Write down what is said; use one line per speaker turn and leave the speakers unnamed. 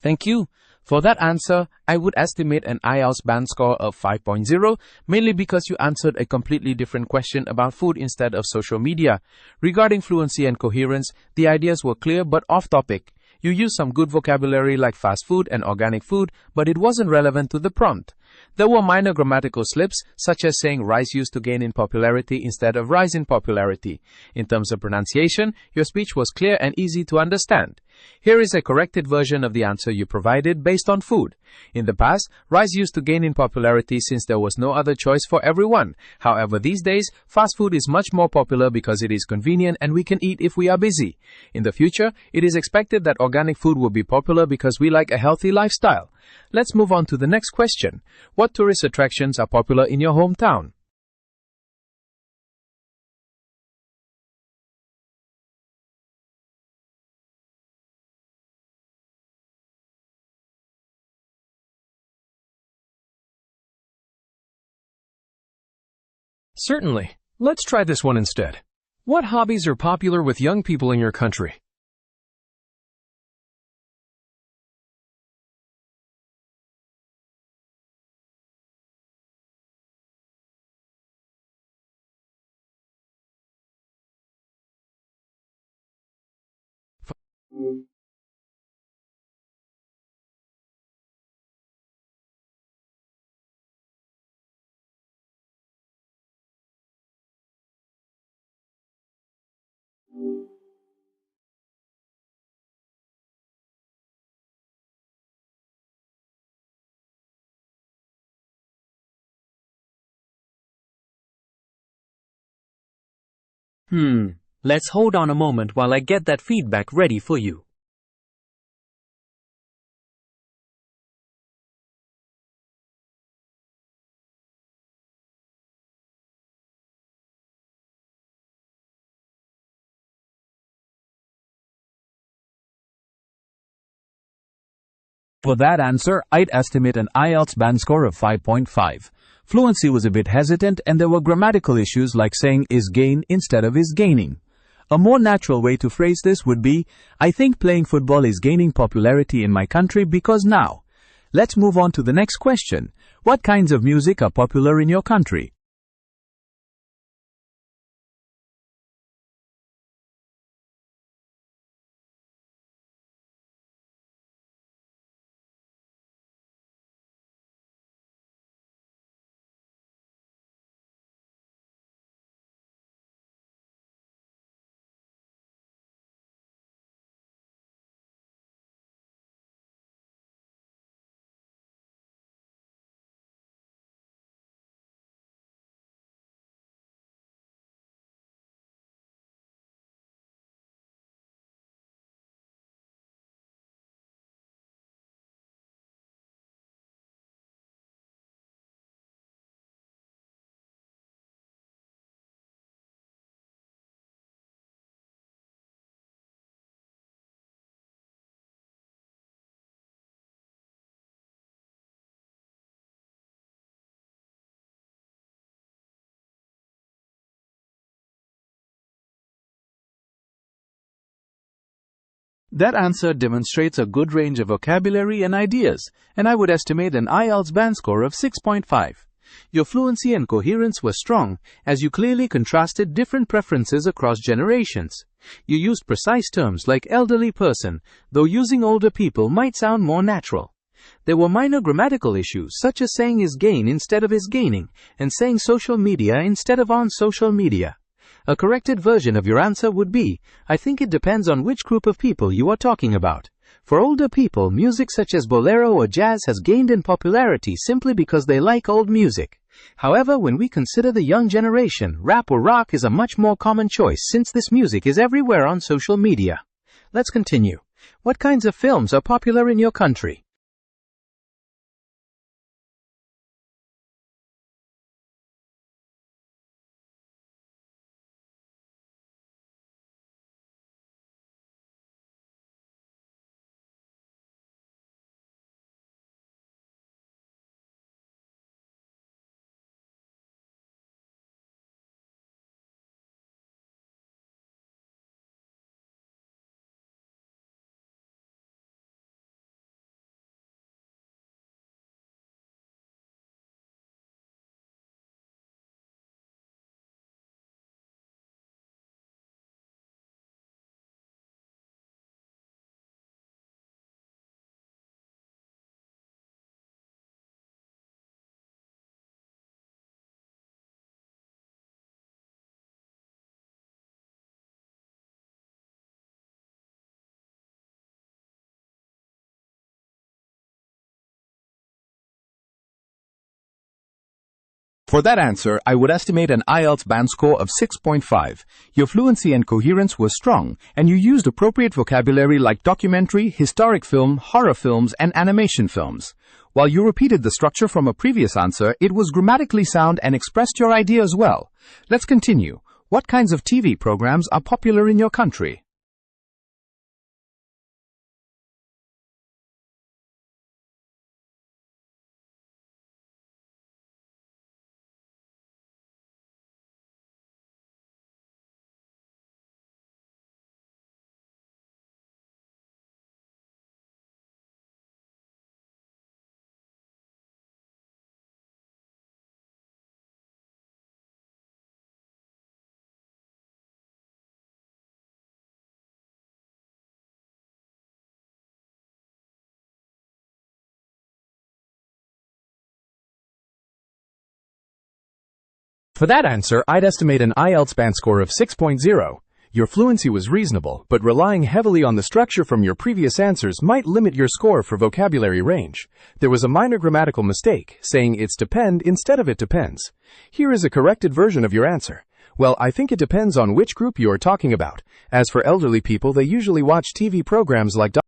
Thank you. For that answer, I would estimate an IELTS band score of 5.0, mainly because you answered a completely different question about food instead of social media. Regarding fluency and coherence, the ideas were clear but off topic. You used some good vocabulary like fast food and organic food, but it wasn't relevant to the prompt. There were minor grammatical slips, such as saying rice used to gain in popularity instead of rise in popularity. In terms of pronunciation, your speech was clear and easy to understand. Here is a corrected version of the answer you provided based on food. In the past, rice used to gain in popularity since there was no other choice for everyone. However, these days, fast food is much more popular because it is convenient and we can eat if we are busy. In the future, it is expected that organic food will be popular because we like a healthy lifestyle. Let's move on to the next question. What tourist attractions are popular in your hometown?
Certainly. Let's try this one instead. What hobbies are popular with young people in your country?
Let's hold on a moment while I get that feedback ready for you.
For that answer, I'd estimate an IELTS band score of 5.5. Fluency was a bit hesitant and there were grammatical issues like saying is gain instead of is gaining. A more natural way to phrase this would be, I think playing football is gaining popularity in my country because now. Let's move on to the next question. What kinds of music are popular in your country?
That answer demonstrates a good range of vocabulary and ideas, and I would estimate an IELTS band score of 6.5. Your fluency and coherence were strong, as you clearly contrasted different preferences across generations. You used precise terms like elderly person, though using older people might sound more natural. There were minor grammatical issues, such as saying is gain instead of is gaining, and saying social media instead of on social media. A corrected version of your answer would be, I think it depends on which group of people you are talking about. For older people, music such as bolero or jazz has gained in popularity simply because they like old music. However, when we consider the young generation, rap or rock is a much more common choice since this music is everywhere on social media. Let's continue. What kinds of films are popular in your country?
For that answer, I would estimate an IELTS band score of 6.5. Your fluency and coherence were strong, and you used appropriate vocabulary like documentary, historic film, horror films, and animation films. While you repeated the structure from a previous answer, it was grammatically sound and expressed your ideas well. Let's continue. What kinds of TV programs are popular in your country?
For that answer, I'd estimate an IELTS band score of 6.0. Your fluency was reasonable, but relying heavily on the structure from your previous answers might limit your score for vocabulary range. There was a minor grammatical mistake, saying it's depend instead of it depends. Here is a corrected version of your answer. Well, I think it depends on which group you are talking about. As for elderly people, they usually watch TV programs like